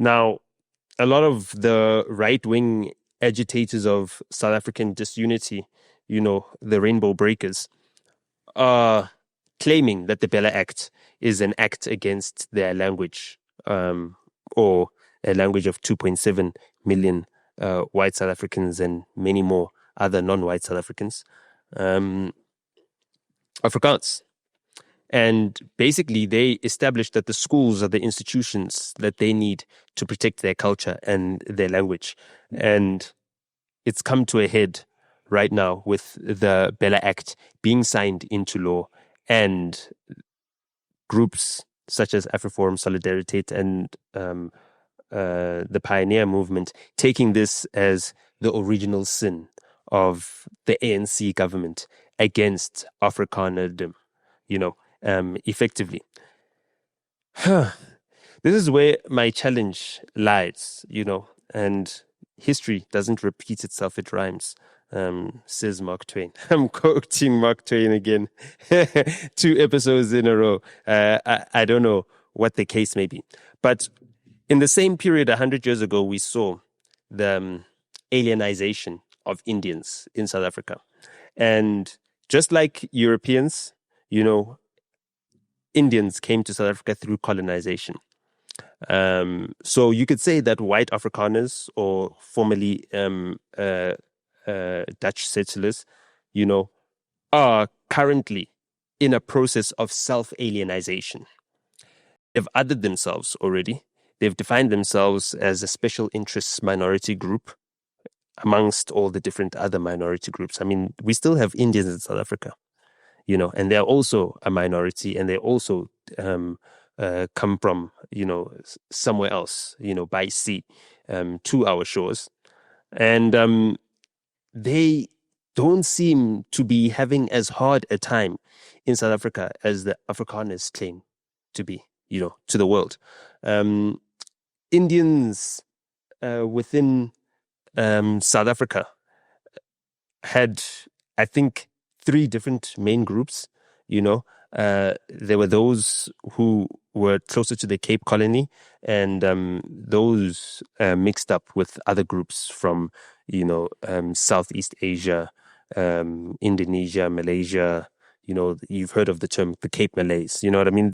Now, a lot of the right-wing agitators of South African disunity, the Rainbow Breakers, are claiming that the Bella Act is an act against their language, or a language of 2.7 million white South Africans and many more other non-white South Africans, Afrikaans. And basically, they established that the schools are the institutions that they need to protect their culture and their language. And it's come to a head right now with the Bella Act being signed into law, and groups such as AfriForum, Solidarity, and the Pioneer Movement taking this as the original sin of the ANC government against Afrikanerdom, effectively. This is where my challenge lies, and history doesn't repeat itself, it rhymes, says Mark Twain. I'm quoting Mark Twain again, 2 episodes in a row. I don't know what the case may be. But in the same period, 100 years ago, we saw the alienation of Indians in South Africa. And just like Europeans, Indians came to South Africa through colonization. So you could say that white Afrikaners, or formerly Dutch settlers, are currently in a process of self-alienization. They've othered themselves already. They've defined themselves as a special interests minority group amongst all the different other minority groups. I mean, we still have Indians in South Africa, and they're also a minority, and they also come from, somewhere else, by sea, to our shores. And they don't seem to be having as hard a time in South Africa as the Afrikaners claim to be, to the world. Indians within South Africa had, I think, 3 different main groups. There were those who were closer to the Cape Colony, and those mixed up with other groups from, Southeast Asia, Indonesia, Malaysia. You've heard of the term the Cape Malays. You know what I mean?